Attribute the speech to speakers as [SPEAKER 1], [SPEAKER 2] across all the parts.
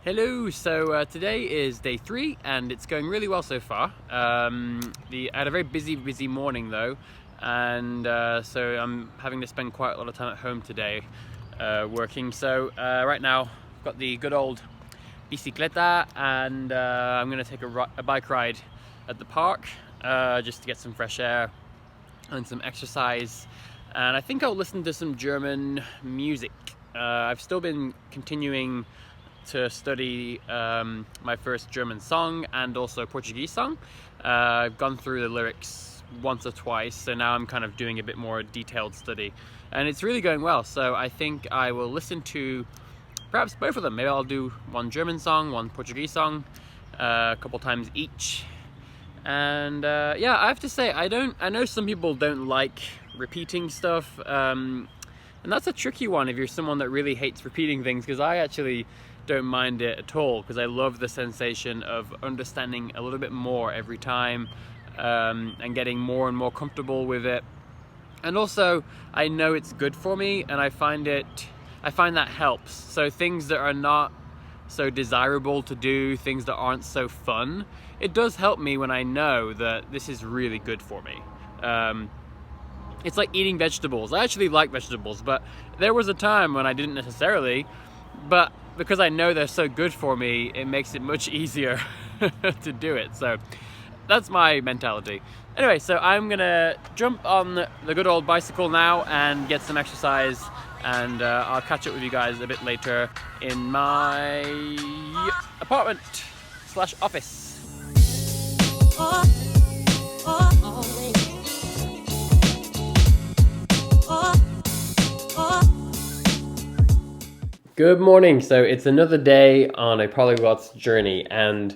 [SPEAKER 1] Hello, so today is day 3 and it's going really well so far. I had a very busy morning though, and so I'm having to spend quite a lot of time at home today working. So right now I've got the good old bicicleta and I'm going to take a bike ride at the park just to get some fresh air and some exercise. And I think I'll listen to some German music. I've still been continuing to study my first German song and also Portuguese song. I've gone through the lyrics once or twice, so now I'm kind of doing a bit more detailed study, and it's really going well. So I think I will listen to perhaps both of them. Maybe I'll do one German song, one Portuguese song, a couple times each. And yeah, I have to say, I know some people don't like repeating stuff, and that's a tricky one if you're someone that really hates repeating things, because I actually don't mind it at all, because I love the sensation of understanding a little bit more every time, and getting more and more comfortable with it. And also I know it's good for me, and I find that helps. So things that are not so desirable to do, things that aren't so fun, it does help me when I know that this is really good for me. It's like eating vegetables. I actually like vegetables, but there was a time when I didn't necessarily, but because I know they're so good for me, it makes it much easier to do it. So that's my mentality. Anyway, so I'm gonna jump on the good old bicycle now and get some exercise, and I'll catch up with you guys a bit later in my apartment / office. Good morning. So it's another day on a Polyglot's journey, and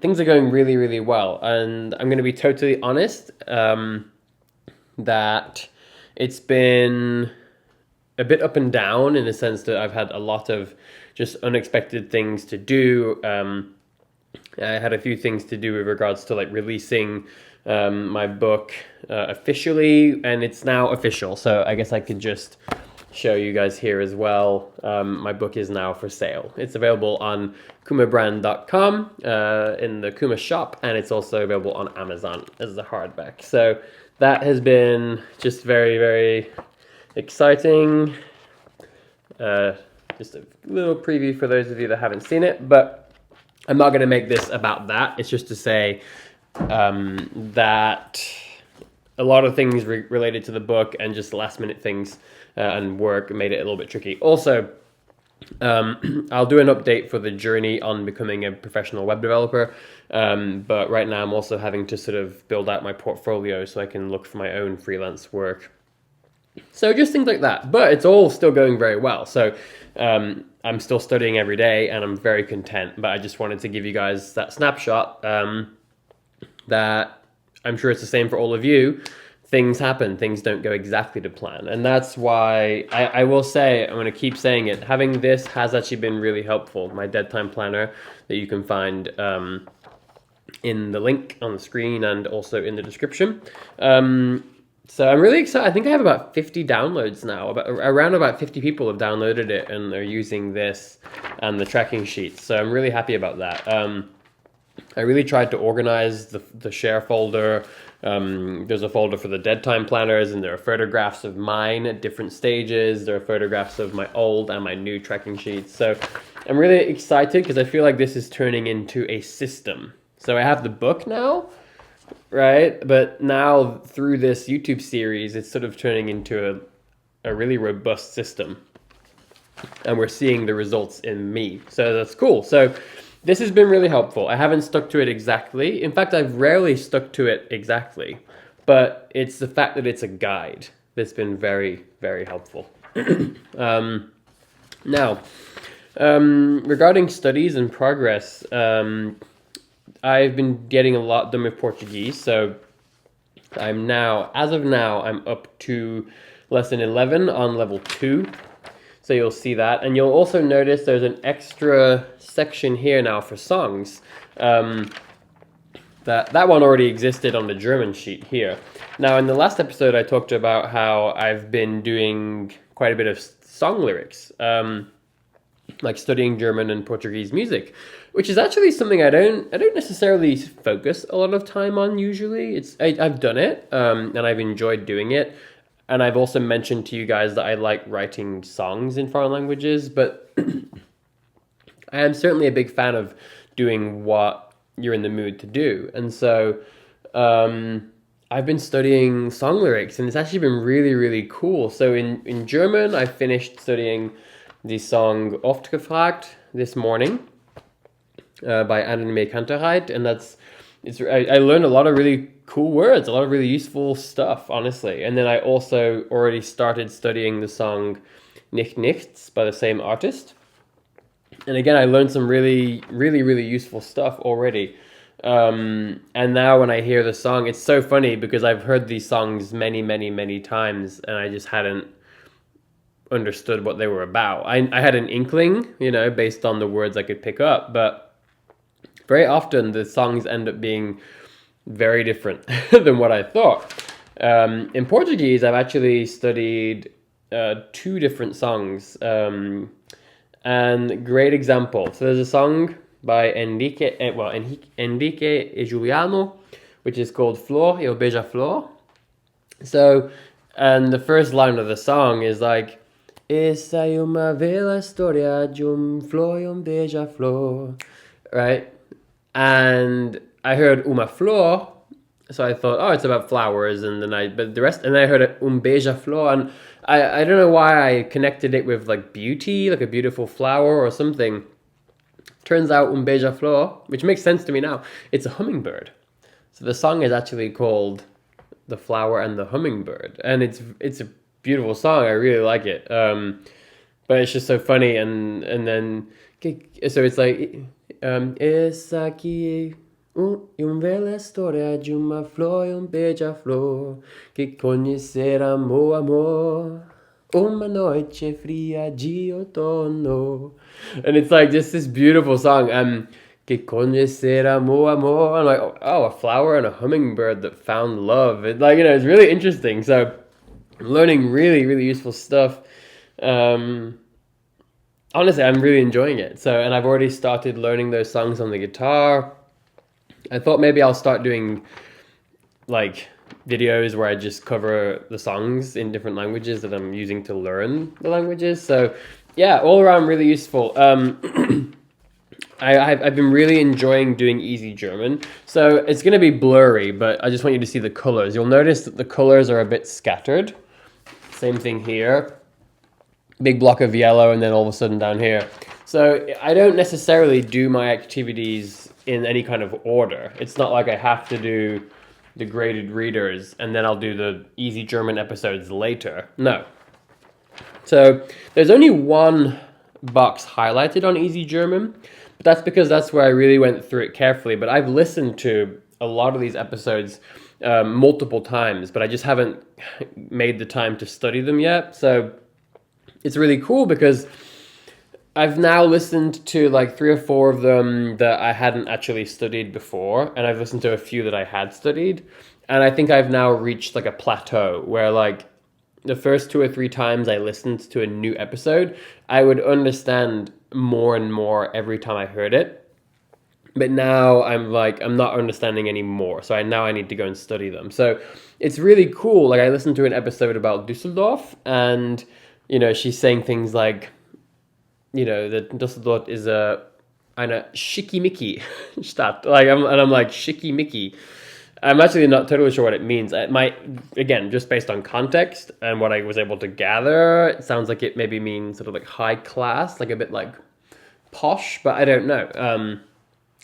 [SPEAKER 1] things are going really well. And I'm going to be totally honest that it's been a bit up and down, in the sense that I've had a lot of just unexpected things to do. I had a few things to do with regards to like releasing my book officially, and it's now official. So I guess I could just show you guys here as well. My book is now for sale. It's available on kumabrand.com in the Kuma shop, and it's also available on Amazon as a hardback. So that has been just very exciting. Just a little preview for those of you that haven't seen it, but I'm not going to make this about that. It's just to say that a lot of things related to the book and just last minute things and work made it a little bit tricky. Also, I'll do an update for the journey on becoming a professional web developer, but right now I'm also having to sort of build out my portfolio so I can look for my own freelance work. So just things like that, but it's all still going very well. So I'm still studying every day and I'm very content, but I just wanted to give you guys that snapshot that I'm sure it's the same for all of you. Things happen, things don't go exactly to plan. And that's why I will say, I'm going to keep saying it, having this has actually been really helpful. My dead time planner that you can find in the link on the screen and also in the description. So I'm really excited. I think I have about 50 downloads now. Around about 50 people have downloaded it and are using this and the tracking sheets. So I'm really happy about that. I really tried to organize the share folder. There's a folder for the dead time planners, and there are photographs of mine at different stages. There are photographs of my old and my new tracking sheets. So I'm really excited because I feel like this is turning into a system. So I have the book now, right? But now through this YouTube series, it's sort of turning into a really robust system. And we're seeing the results in me. So that's cool. So this has been really helpful. I haven't stuck to it exactly. In fact, I've rarely stuck to it exactly. But it's the fact that it's a guide that's been very helpful. Now, regarding studies and progress, I've been getting a lot done with Portuguese. So as of now, I'm up to lesson 11 on level 2. So you'll see that. And you'll also notice there's an extra section here now for songs. That one already existed on the German sheet here. Now, in the last episode, I talked about how I've been doing quite a bit of song lyrics. like studying German and Portuguese music, which is actually something I don't necessarily focus a lot of time on usually. I've done it, and I've enjoyed doing it. And I've also mentioned to you guys that I like writing songs in foreign languages, but I am certainly a big fan of doing what you're in the mood to do. And so I've been studying song lyrics, and it's actually been really, really cool. So in German, I finished studying the song Oft gefragt this morning by Annemie Kantereit, and I learned a lot of really cool words, a lot of really useful stuff, honestly. And then I also already started studying the song Nicht Nichts by the same artist. And again, I learned some really, really, really useful stuff already. And now when I hear the song, it's so funny because I've heard these songs many, many, many times, and I just hadn't understood what they were about. I had an inkling, based on the words I could pick up, but very often the songs end up being very different than what I thought. In Portuguese, I've actually studied 2 different songs, and great example. So there's a song by Enrique e Juliano, which is called Flor e o Beija-Flor. So, and the first line of the song is like, Essa é uma bela história de flor e beija-flor, right? And I heard uma flor, so I thought, oh, it's about flowers, and then I heard beija-flor, and I don't know why I connected it with like beauty, like a beautiful flower or something. Turns out beija-flor, which makes sense to me now, it's a hummingbird. So the song is actually called The Flower and the Hummingbird, and it's a beautiful song. I really like it, but it's just so funny, and then so it's like essa aqui bela história de uma flor e beija-flor que conhecer amor uma noite fria de outono, and it's like just this beautiful song. Que conhecer amor. I'm like, oh, a flower and a hummingbird that found love. It's like, it's really interesting. So I'm learning really, really useful stuff. Honestly, I'm really enjoying it. So, and I've already started learning those songs on the guitar. I thought maybe I'll start doing like videos where I just cover the songs in different languages that I'm using to learn the languages. So yeah, all around really useful. I've been really enjoying doing easy German. So it's going to be blurry, but I just want you to see the colors. You'll notice that the colors are a bit scattered. Same thing here. Big block of yellow, and then all of a sudden down here. So I don't necessarily do my activities in any kind of order. It's not like I have to do the graded readers and then I'll do the easy German episodes later. No. So there's only one box highlighted on easy German, but that's because that's where I really went through it carefully. But I've listened to a lot of these episodes multiple times, but I just haven't made the time to study them yet. So it's really cool because I've now listened to like 3 or 4 of them that I hadn't actually studied before, and I've listened to a few that I had studied, and I think I've now reached like a plateau where like the first 2 or 3 times I listened to a new episode, I would understand more and more every time I heard it. But now I'm not understanding anymore. So now I need to go and study them. So it's really cool. Like I listened to an episode about Düsseldorf, and, she's saying things like, that Düsseldorf is eine schickimicki Stadt. I'm like, schickimicki. I'm actually not totally sure what it means. It might, again, just based on context and what I was able to gather, it sounds like it maybe means sort of like high class, like a bit like posh, but I don't know.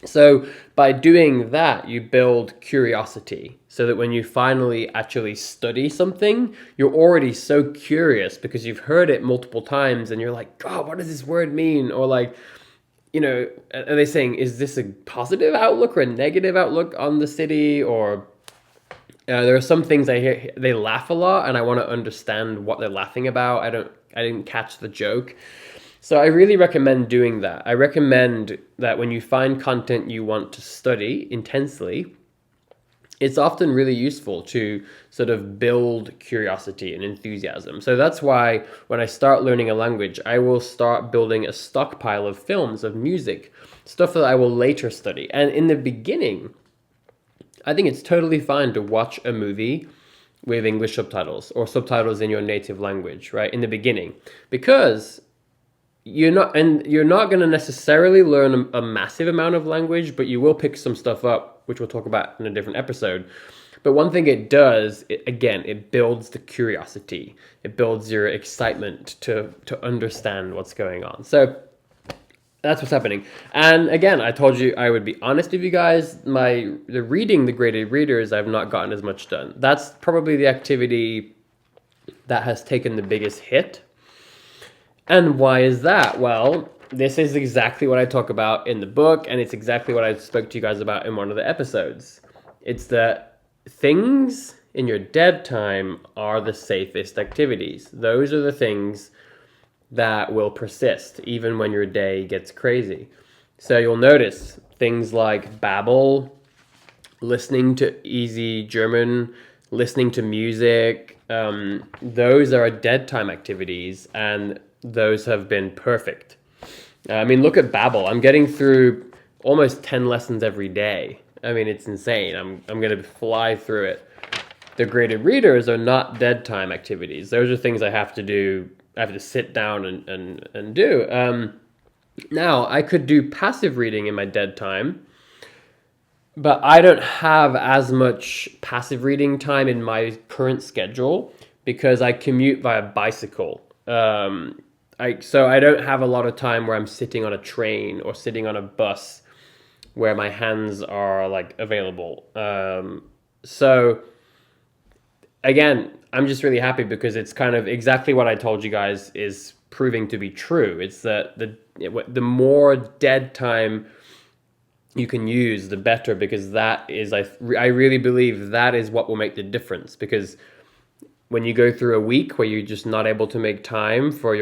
[SPEAKER 1] So by doing that, you build curiosity so that when you finally actually study something, you're already so curious because you've heard it multiple times and you're like, God, what does this word mean? Or like, are they saying, is this a positive outlook or a negative outlook on the city? Or there are some things I hear, they laugh a lot and I want to understand what they're laughing about. I didn't catch the joke. So I really recommend doing that. I recommend that when you find content you want to study intensely, it's often really useful to sort of build curiosity and enthusiasm. So that's why when I start learning a language, I will start building a stockpile of films, of music, stuff that I will later study. And in the beginning, I think it's totally fine to watch a movie with English subtitles or subtitles in your native language, right? In the beginning, because you're not going to necessarily learn a massive amount of language, but you will pick some stuff up, which we'll talk about in a different episode. But one thing it does, it builds the curiosity. It builds your excitement to understand what's going on. So that's what's happening. And again, I told you I would be honest with you guys. The reading the graded readers, I've not gotten as much done. That's probably the activity that has taken the biggest hit. And why is that? Well, this is exactly what I talk about in the book, and it's exactly what I spoke to you guys about in one of the episodes. It's that things in your dead time are the safest activities. Those are the things that will persist even when your day gets crazy. So you'll notice things like Babbel, listening to easy German, listening to music, those are dead time activities, and those have been perfect. I mean, look at Babbel. I'm getting through almost 10 lessons every day. I mean, it's insane. I'm going to fly through it. The graded readers are not dead time activities. Those are things I have to do. I have to sit down and do. Now, I could do passive reading in my dead time, but I don't have as much passive reading time in my current schedule because I commute via bicycle. So I don't have a lot of time where I'm sitting on a train or sitting on a bus where my hands are like available. So again, I'm just really happy because it's kind of exactly what I told you guys is proving to be true. It's that the more dead time you can use, the better, because that is, I really believe that is what will make the difference. Because when you go through a week where you're just not able to make time for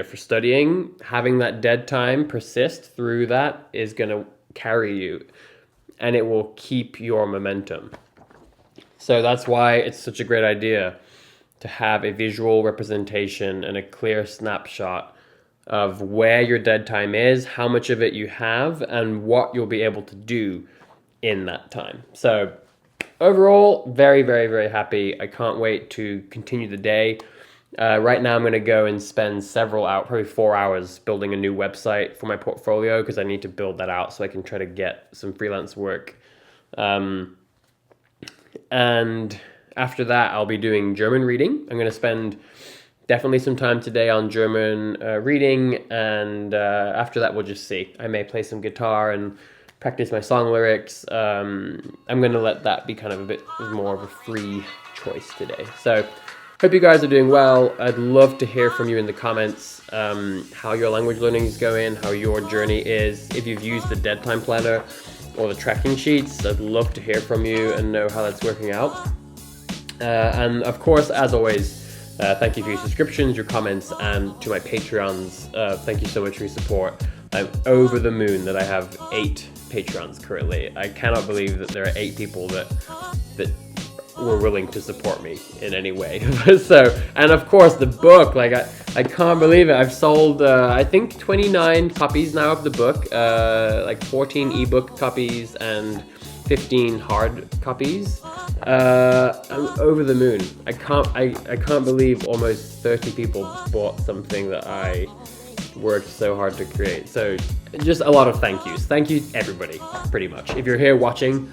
[SPEAKER 1] for studying, having that dead time persist through that is going to carry you, and it will keep your momentum. So that's why it's such a great idea to have a visual representation and a clear snapshot of where your dead time is, how much of it you have, and what you'll be able to do in that time. So overall, very, very, very happy. I can't wait to continue the day. Right now, I'm going to go and spend several hours, probably 4 hours, building a new website for my portfolio because I need to build that out so I can try to get some freelance work. And after that, I'll be doing German reading. I'm going to spend definitely some time today on German reading, and after that, we'll just see. I may play some guitar and practice my song lyrics. I'm going to let that be kind of a bit more of a free choice today. So hope you guys are doing well. I'd love to hear from you in the comments how your language learning is going, how your journey is. If you've used the dead time planner or the tracking sheets, I'd love to hear from you and know how that's working out. And of course, as always, thank you for your subscriptions, your comments, and to my Patreons. Thank you so much for your support. I'm over the moon that I have 8 Patreons currently. I cannot believe that there are 8 people that were willing to support me in any way. So, and of course the book, like I can't believe it. I've sold I think 29 copies now of the book, like 14 ebook copies and 15 hard copies. I'm over the moon. I can't believe almost 30 people bought something that I worked so hard to create. So just a lot of thank yous. Thank you everybody, pretty much. If you're here watching,